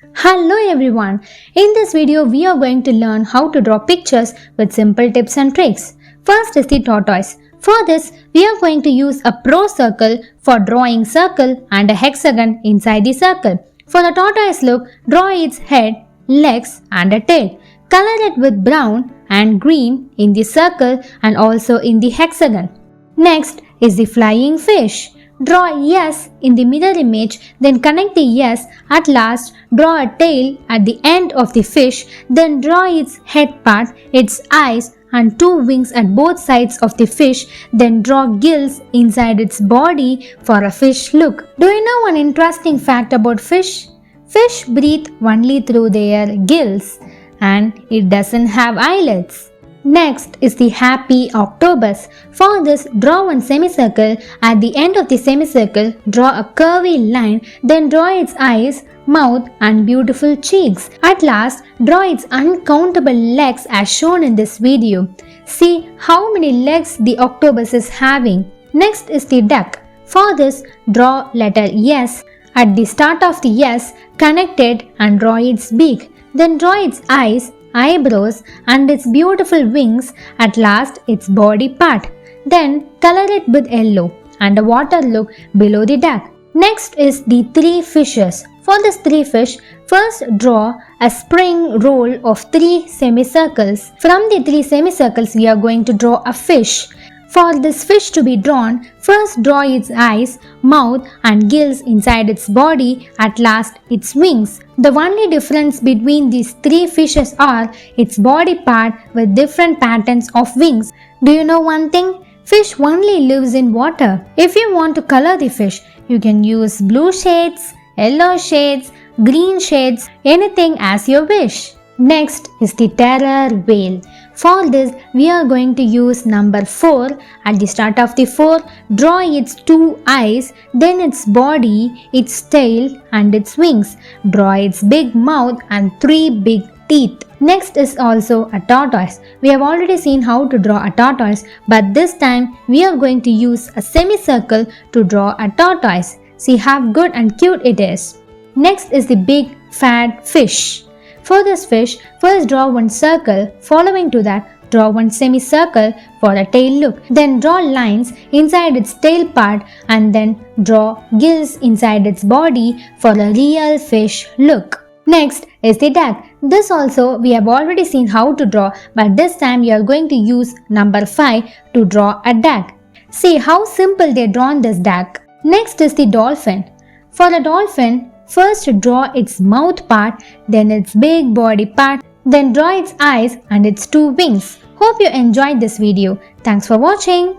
Hello everyone! In this video we are going to learn how to draw pictures with simple tips and tricks. First is the tortoise. For this we are going to use a pro circle for drawing circle and a hexagon inside the circle. For the tortoise look, draw its head, legs and a tail. Color it with brown and green in the circle and also in the hexagon. Next is the flying fish. Draw a yes in the mirror image, then connect the yes. At last, draw a tail at the end of the fish, then draw its head part, its eyes and two wings at both sides of the fish, then draw gills inside its body for a fish look. Do you know one interesting fact about fish? Fish breathe only through their gills and it doesn't have eyelids. Next is the happy octopus. For this, draw one semicircle. At the end of the semicircle, draw a curvy line, then draw its eyes, mouth and beautiful cheeks. At last, draw its uncountable legs as shown in this video. See how many legs the octopus is having. Next is the duck. For this, draw letter S. At the start of the S, connect it and draw its beak. Then draw its eyes, eyebrows and its beautiful wings, at last its body part. Then color it with yellow and a water look below the duck. Next is the three fishes. For this three fish, first draw a spring roll of three semicircles. From the three semicircles we are going to draw a fish. For this fish to be drawn, first draw its eyes, mouth and gills inside its body, at last its wings. The only difference between these three fishes are its body part with different patterns of wings. Do you know one thing? Fish only lives in water. If you want to color the fish, you can use blue shades, yellow shades, green shades, anything as you wish. Next is the terror whale. For this, we are going to use number 4. At the start of the 4, draw its two eyes, then its body, its tail and its wings. Draw its big mouth and three big teeth. Next is also a tortoise. We have already seen how to draw a tortoise, but this time we are going to use a semicircle to draw a tortoise. See how good and cute it is. Next is the big fat fish. For this fish, first draw one circle, following to that, draw one semicircle for a tail look. Then draw lines inside its tail part and then draw gills inside its body for a real fish look. Next is the duck. This also we have already seen how to draw, but this time you are going to use number 5 to draw a duck. See how simple they drawn this duck. Next is the dolphin. For the dolphin, first draw its mouth part, then its big body part, then draw its eyes and its two wings. Hope you enjoyed this video. Thanks for watching.